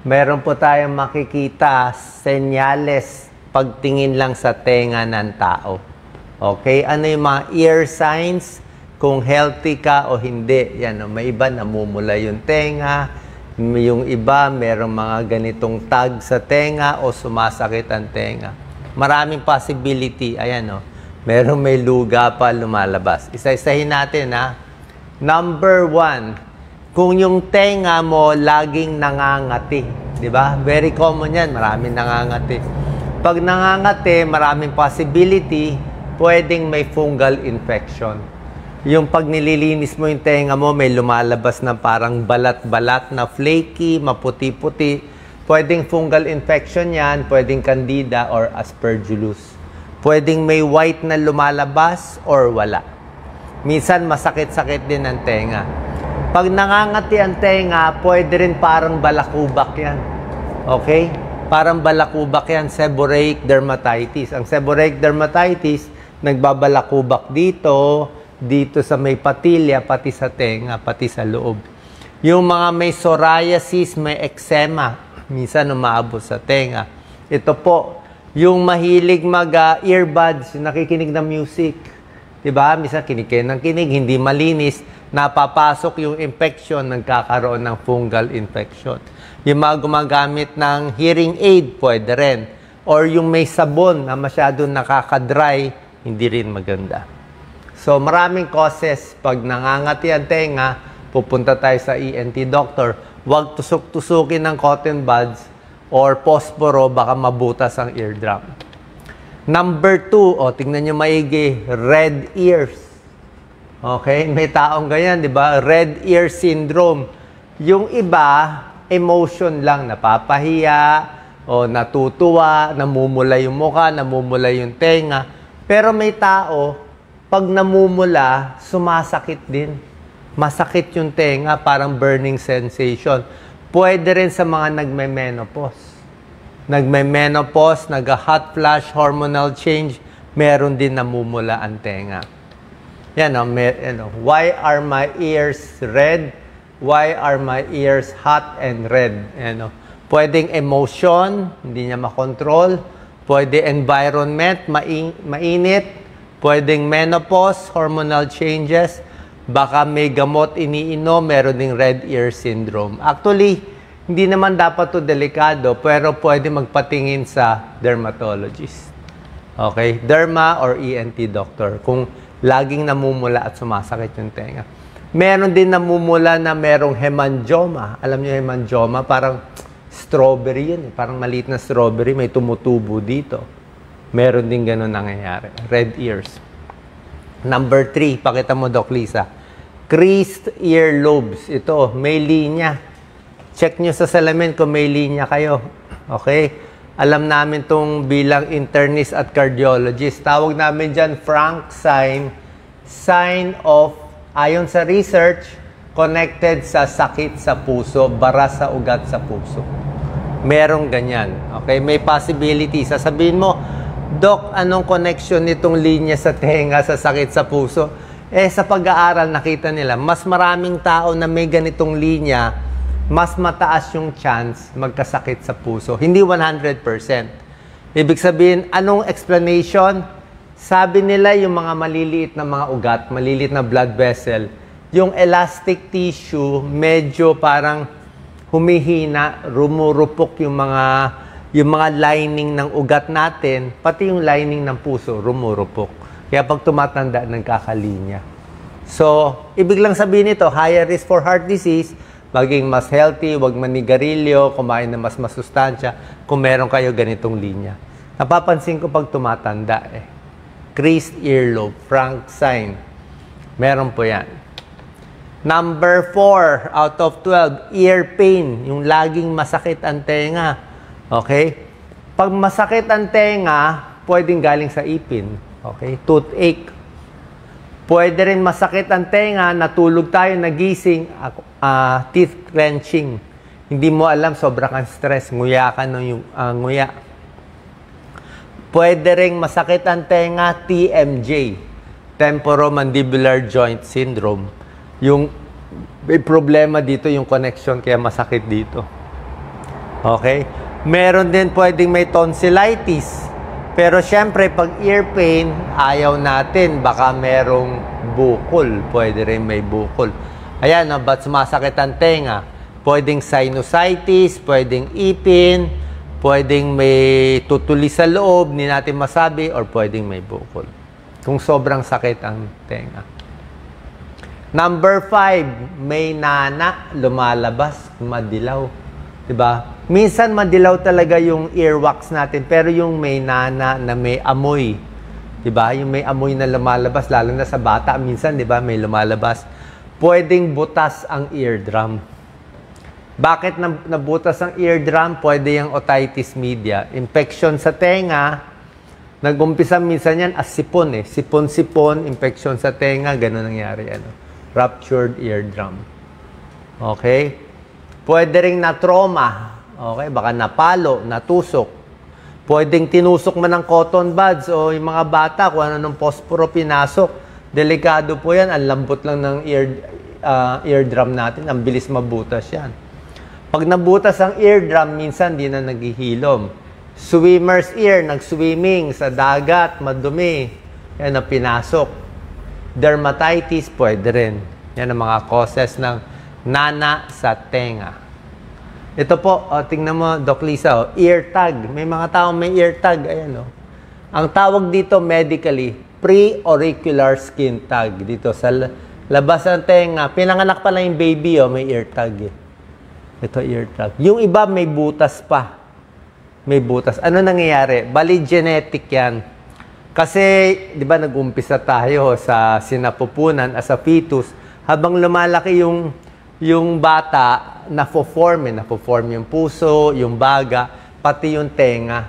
meron po tayong makikita senyales pagtingin lang sa tenga ng tao. Okay? Ano yung mga ear signs? Kung healthy ka o hindi. Yan, may iba namumula yung tenga. Yung iba, merong mga ganitong tag sa tenga o sumasakit ang tenga. Maraming possibility. Ayan, merong may luga pa lumalabas. Isa-isahin natin, ha? Number 1, kung yung tenga mo laging nangangati. Diba? Very common yan. Maraming nangangati. Pag nangangati, maraming possibility, pwedeng may fungal infection. Yung pag nililinis mo yung tenga mo, may lumalabas na parang balat-balat na flaky, maputi-puti. Pwedeng fungal infection yan, pwedeng candida or aspergillus. Pwedeng may white na lumalabas or wala. Minsan masakit-sakit din ang tenga. Pag nangangati ang tenga, pwede rin parang balakubak yan. Okay? Parang balakubak yan, seborrheic dermatitis. Ang seborrheic dermatitis, nagbabalakubak dito sa may patilya, pati sa tenga, pati sa loob. Yung mga may psoriasis, may eczema, minsan umaabot sa tenga. Ito po, yung mahilig mag-earbuds, nakikinig ng music. Diba? Minsan kinikinig ng kinig, hindi malinis, napapasok yung infection, nagkakaroon ng fungal infection. Yung mga gumagamit ng hearing aid, pwede rin. Or yung may sabon na masyadong nakakadry, hindi rin maganda. So, maraming causes. Pag nangangati ang tenga, pupunta tayo sa ENT doctor. Huwag tusok-tusukin ng cotton buds or posporo, baka mabutas ang eardrum. Number 2, tingnan nyo maigi, red ears. Okay? May taong ganyan, di ba? Red ear syndrome. Yung iba, emotion lang, napapahiya, o natutuwa, namumula yung mukha, namumula yung tenga. Pero may tao, pag namumula, sumasakit din. Masakit yung tenga, parang burning sensation. Pwede rin sa mga nagme-menopause. Nagme-menopause, nag-hot flash, hormonal change, meron din namumula ang tenga. Yan, why are my ears red? Why are my ears hot and red? Pwedeng emotion, hindi niya makontrol. Pwede environment, mainit. Pwedeng menopause, hormonal changes. Baka may gamot iniinom, meron ding red ear syndrome. Actually, hindi naman dapat to delikado, pero pwede magpatingin sa dermatologist. Okay? Derma or ENT doctor. Kung laging namumula at sumasakit yung tenga. Meron din namumula na merong hemangioma. Alam niyo hemangioma? Parang strawberry yun. Parang maliit na strawberry. May tumutubo dito. Meron din ganun nangyayari. Red ears. Number 3. Pakita mo, Doc Lisa. Creased earlobes. Ito, may linya. Check nyo sa salamin kung may linya kayo. Okay? Alam namin itong bilang internist at cardiologist. Tawag namin dyan Frank sign. Sign of, ayon sa research, connected sa sakit sa puso, bara sa ugat sa puso. Merong ganyan. Okay? May possibility. Sasabihin mo, Doc, anong connection nitong linya sa tenga sa sakit sa puso? Sa pag-aaral, nakita nila, mas maraming tao na may ganitong linya, mas mataas yung chance magkasakit sa puso. Hindi 100%. Ibig sabihin, anong explanation? Sabi nila yung mga maliliit na mga ugat, maliliit na blood vessel, yung elastic tissue, medyo parang humihina, rumurupok yung mga lining ng ugat natin, pati yung lining ng puso, rumurupok. Kaya pag tumatanda, nagkakalinya. So, ibig lang sabihin nito, higher risk for heart disease, maging mas healthy, huwag manigarilyo, kumain na mas masustansya, kung meron kayo ganitong linya. Napapansin ko pag tumatanda creased earlobe, Frank sign. Meron po yan. Number 4 out of 12, ear pain, yung laging masakit ang tenga. Okay? Pag masakit ang tenga, pwedeng galing sa ipin. Okay? Toothache. Pwede rin masakit ang tenga, natulog tayo, nagising, teeth clenching. Hindi mo alam, sobra kang stress, nguya ka ng nguya. Pwede rin masakit ang tenga, TMJ, temporomandibular joint syndrome. Yung may problema dito, yung connection, kaya masakit dito. Okay? Meron din pwedeng may tonsillitis. Pero syempre, pag ear pain, ayaw natin. Baka merong bukol. Pwede rin may bukol. Ayan, no, ba't sumasakit ang tenga? Pwedeng sinusitis, pwedeng ipin, pwedeng may tutuli sa loob, hindi natin masabi, or pwedeng may bukol. Kung sobrang sakit ang tenga. Number 5, may nana, lumalabas, madilaw. Diba? Minsan madilaw talaga yung earwax natin, pero yung may nana na may amoy, diba? Yung may amoy na lumalabas, lalo na sa bata, minsan, diba, may lumalabas. Pwedeng butas ang eardrum. Bakit nabutas ang eardrum? Pwede yung otitis media. Infection sa tenga, nag-umpisa minsan yan as sipon eh. Sipon-sipon, infection sa tenga, gano'n nangyari. Ruptured eardrum. Okay? Pwede ring na-trauma. Okay, baka napalo, natusok. Pwedeng tinusok man ng cotton buds o yung mga bata kung ano nung posporo pinasok. Delikado po yan. Ang lambot lang ng eardrum natin. Ang bilis mabutas yan. Pag nabutas ang eardrum, minsan di na naghihilom. Swimmer's ear, nag-swimming sa dagat, madumi. Yan ang pinasok. Dermatitis, pwede rin. Yan ang mga causes ng nana sa tenga. Ito po, tingnan mo, Doc Lisa, ear tag. May mga taong may ear tag. Ayan, Ang tawag dito medically, pre-auricular skin tag. Dito sa labas ng tenga. Pinanganak pa lang yung baby, may ear tag. Ito, ear tag. Yung iba, may butas pa. May butas. Ano nangyayari? Bali, genetic yan. Kasi, di ba, nag-umpisa tayo sa sinapupunan as a fetus. Habang lumalaki yung bata, na-form yung puso, yung baga, pati yung tenga.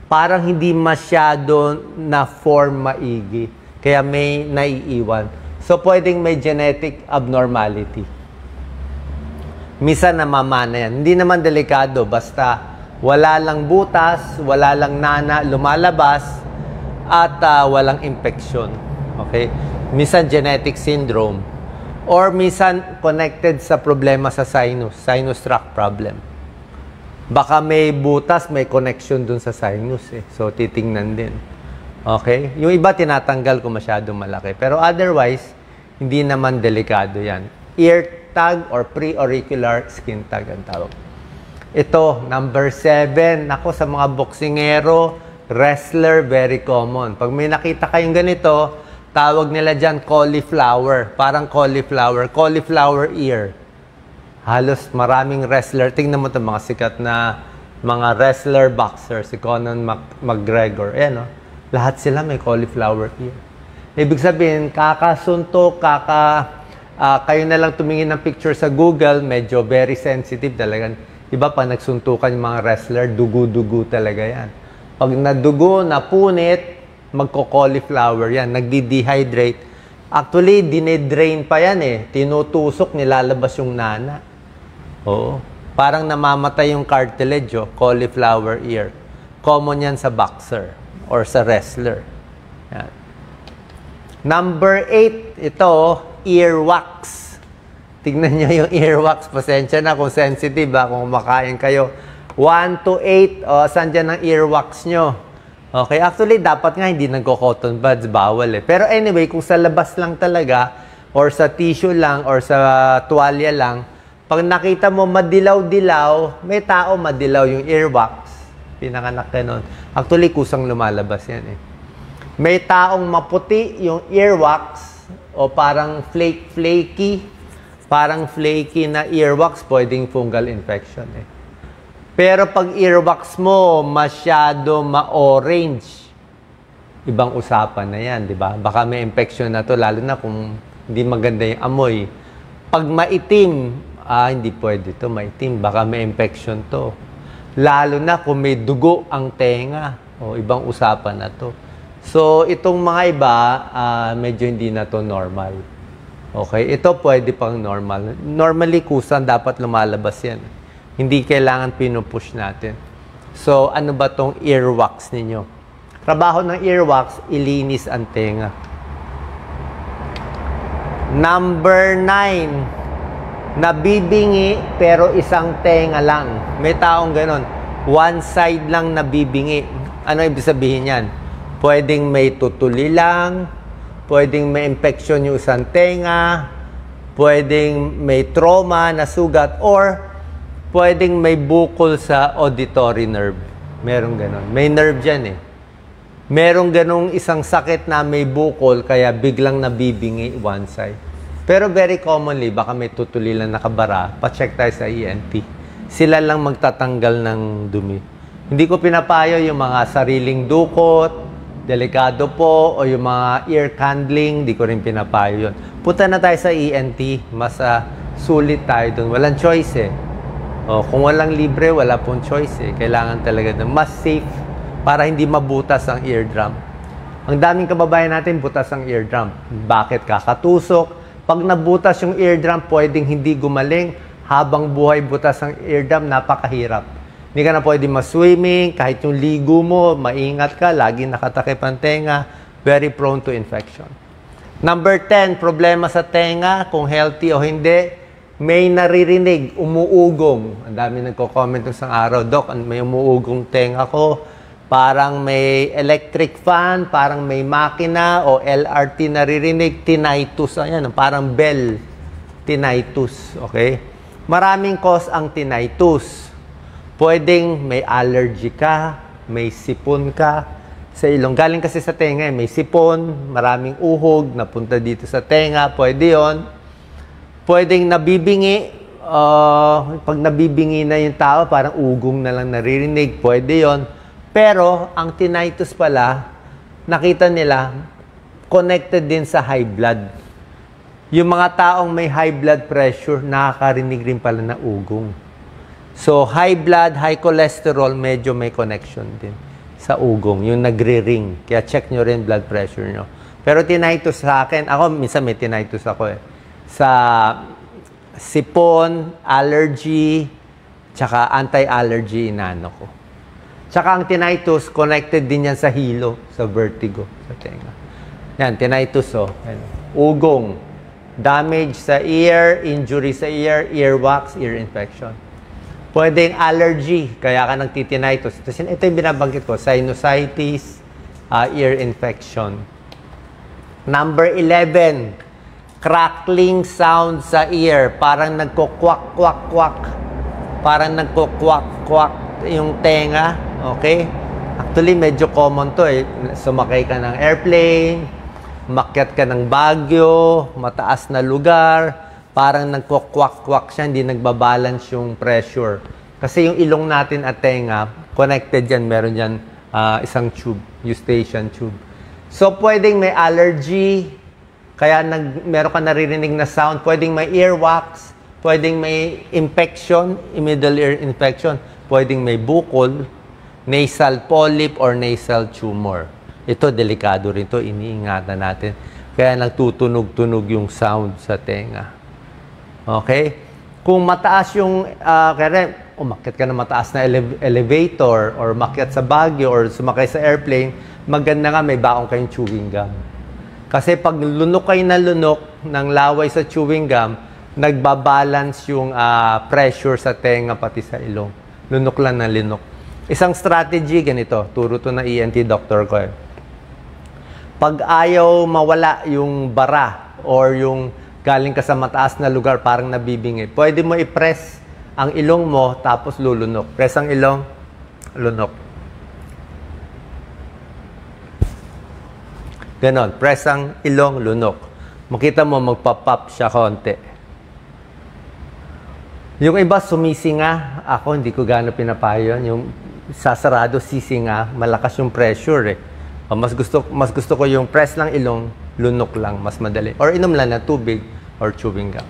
Parang hindi masyado na-form maigi. Kaya may naiiwan. So, pwedeng may genetic abnormality. Misa namamana yan. Hindi naman delikado. Basta wala lang butas, wala lang nana, lumalabas, at walang infection. Okay? Minsan genetic syndrome. Or minsan connected sa problema sa sinus tract problem. Baka may butas, may connection dun sa sinus eh. So, titingnan din. Okay? Yung iba tinatanggal kung masyadong malaki. Pero otherwise, hindi naman delikado yan. Ear tag or pre-auricular skin tag ang tawag. Ito, number 7. Ako, sa mga boksingero, wrestler, very common. Pag may nakita kayong ganito, tawag nila dyan cauliflower. Parang cauliflower ear. Halos maraming wrestler. Tingnan mo ito, mga sikat na mga wrestler, boxer. Si Conor McGregor. Ayan, lahat sila may cauliflower ear. Ibig sabihin, kakasuntok, kayo na lang tumingin ng picture sa Google, medyo very sensitive talaga. Iba pa nagsuntukan yung mga wrestler, dugo-dugo talaga yan. Pag nadugo, napunit, magko-cauliflower yan, nagdi-dehydrate. Actually, dinedrain pa yan eh. Tinutusok, nilalabas yung nana. Oo. Parang namamatay yung cartilage, cauliflower ear. Common yan sa boxer or sa wrestler. Yan. Number 8, ito, earwax. Tignan nyo yung earwax. Pasensya na kung sensitive, kung makain kayo. 1 to 8, saan dyan ang earwax nyo? Okay, actually, dapat nga hindi nagko-cotton buds, bawal eh. Pero anyway, kung sa labas lang talaga, or sa tissue lang, or sa tuwalya lang, pag nakita mo madilaw-dilaw, may tao madilaw yung earwax. Pinanganak ka nun. Actually, kusang lumalabas yan eh. May taong maputi yung earwax, o parang flaky, parang flaky na earwax, pwedeng fungal infection eh. Pero pag earwax mo masyado ma-orange, ibang usapan na yan, di ba? Baka may infection na to, lalo na kung hindi maganda yung amoy. Pag maitim, hindi pwede to, maitim. Baka may infection to. Lalo na kung may dugo ang tenga, ibang usapan na to. So, itong mga iba, medyo hindi na to normal. Okay? Ito pwede pang normal. Normally, kusan dapat lumalabas yan. Hindi kailangan pinupush natin. So, ano ba tong earwax ninyo? Trabaho ng earwax, ilinis ang tenga. Number 9. Nabibingi pero isang tenga lang. May taong ganon. One side lang nabibingi. Ano ibig sabihin yan? Pwedeng may tutuli lang, pwedeng may infection yung isang tenga, pwedeng may trauma na sugat, or pwedeng may bukol sa auditory nerve. Merong ganon. May nerve dyan eh. Merong ganong isang sakit na may bukol, kaya biglang nabibingi one side. Pero very commonly, baka may tutuli lang nakabara, pa-check tayo sa ENT. Sila lang magtatanggal ng dumi. Hindi ko pinapayo yung mga sariling dukot, delikado po, o yung mga ear candling, di ko rin pinapayo yun. Punta na tayo sa ENT, mas sulit tayo dun. Walang choice eh. O, kung walang libre, wala pong choice eh. Kailangan talaga dun. Mas safe para hindi mabutas ang eardrum. Ang daming kababayan natin, butas ang eardrum. Bakit? Kakatusok. Pag nabutas yung eardrum, pwedeng hindi gumaling. Habang buhay butas ang eardrum, napakahirap. Hindi ka na pwede ma-swimming, kahit yung ligo mo, maingat ka, laging nakatakip ang tenga, very prone to infection. Number 10, problema sa tenga, kung healthy o hindi, may naririnig, umuugong. Ang dami nagko-comment ng isang araw, Doc, may umuugong tenga ko, parang may electric fan, parang may makina o LRT naririnig, tinnitus, ayan, parang bell, tinnitus, okay? Maraming cause ang tinnitus. Pwedeng may allergy ka, may sipon ka sa ilong. Galing kasi sa tenga, may sipon, maraming uhog, napunta dito sa tenga, pwede yon. Pwedeng nabibingi, pag nabibingi na yung tao, parang ugong na lang naririnig, pwede yon. Pero, ang tinnitus pala, nakita nila, connected din sa high blood. Yung mga taong may high blood pressure, nakakarinig rin pala na ugong. So, high blood, high cholesterol, medyo may connection din sa ugong, yung nagre-ring. Kaya check nyo rin blood pressure nyo. Pero tinnitus sa akin, ako minsan may tinnitus ako eh. Sa sipon, allergy, tsaka anti-allergy inano ko. Tsaka ang tinnitus, connected din yan sa hilo, sa vertigo, sa tenga. Yan, tinnitus oh. Ugong, damage sa ear, injury sa ear, earwax, ear infection. Pwedeng allergy, kaya ka nagtitinnitus. Ito yung binabanggit ko, sinusitis, ear infection. Number 11, crackling sound sa ear. Parang nagko-kwak-kwak-kwak. Parang nagko-kwak-kwak yung tenga. Okay? Actually, medyo common to eh. Sumakay ka ng airplane, makyat ka ng Baguio, mataas na lugar, parang nagko-kwak-kwak siya, hindi nagbabalance yung pressure. Kasi yung ilong natin at tenga, connected yan, meron yan isang tube, eustachian tube. So, pwedeng may allergy, kaya meron ka naririnig na sound, pwedeng may earwax, pwedeng may infection, middle ear infection, pwedeng may bukol, nasal polyp, or nasal tumor. Ito, delikado rin to, iniingatan natin. Kaya nagtutunog-tunog yung sound sa tenga. Okay? Kung mataas yung, kaya umakyat ka na mataas na elevator or makyat sa Baguio or sumakay sa airplane, maganda nga may baong kayong chewing gum. Kasi pag lunok kayo na lunok ng laway sa chewing gum, nagbabalance yung pressure sa tenga pati sa ilong. Lunok lang na lunok. Isang strategy, ganito, turo to na ENT doctor ko eh. Pag ayaw mawala yung bara or yung galing ka sa mataas na lugar, parang nabibingi. Pwede mo i-press ang ilong mo, tapos lulunok. Press ang ilong, lunok. Ganon. Press ang ilong, lunok. Makita mo, magpa-pop siya konti. Yung iba, sumisinga. Ako, hindi ko gano'n pinapayo. Yung sasarado, sisinga. Malakas yung pressure eh. Mas gusto ko yung press lang ilong, lunok lang, mas madali. Or inom lang na tubig or chewing gum.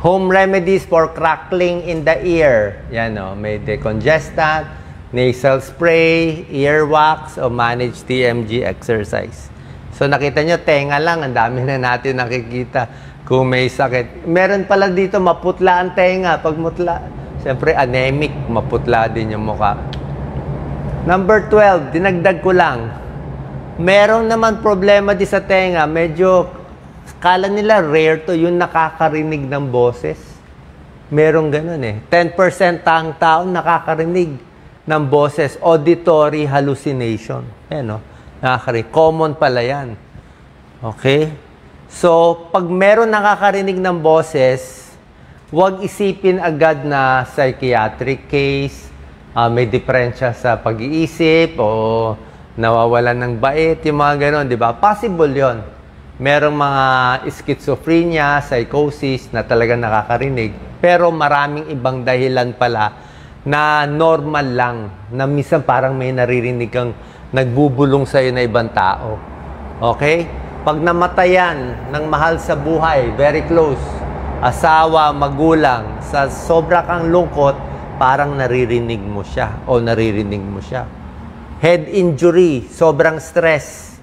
Home remedies for crackling in the ear. Yan o, may decongestant, nasal spray, earwax, o manage TMG exercise. So nakita nyo, tenga lang, ang dami na natin nakikita kung may sakit. Meron pala dito, maputla ang tenga. Pag mutla, siyempre anemic, maputla din yung mukha. Number 12, dinagdag ko lang. Meron naman problema di sa tenga, medyo Kala nila rare to, yung nakakarinig ng boses. Merong ganun eh. 10% ang tao nakakarinig ng boses. Auditory hallucination. Ayan, no? Nakakarinig. Common pala yan. Okay? So, pag meron nakakarinig ng boses, huwag isipin agad na psychiatric case, may diferensya sa pag-iisip, o nawawalan ng bait, yung mga ganon, di ba? Possible yon. Merong mga schizophrenia, psychosis na talagang nakakarinig, pero maraming ibang dahilan pala na normal lang, na minsan parang may naririnig kang nagbubulong sa'yo na ibang tao. Okay? Pag namatayan ng mahal sa buhay, very close, asawa, magulang, sa sobra kang lungkot, parang naririnig mo siya o naririnig mo siya. Head injury, sobrang stress,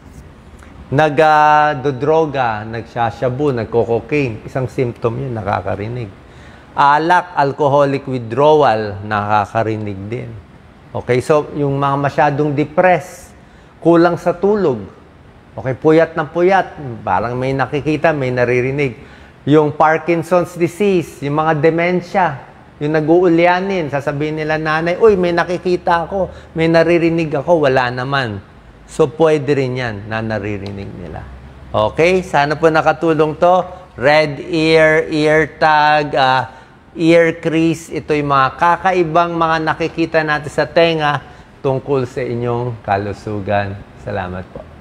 nagdodroga, nagsashabu, nagko-cocaine, isang symptom yun, nakakarinig. Alak, alcoholic withdrawal, nakakarinig din. Okay, so yung mga masyadong depressed, kulang sa tulog, okay, puyat ng puyat, parang may nakikita, may naririnig. Yung Parkinson's disease, yung mga dementia, yung nag-uulyanin, sasabihin nila nanay, uy, may nakikita ako, may naririnig ako, wala naman. So, pwede rin yan na naririnig nila. Okay? Sana po nakatulong to. Red ear, ear tag, ear crease, ito yung mga kakaibang mga nakikita natin sa tenga tungkol sa inyong kalusugan. Salamat po.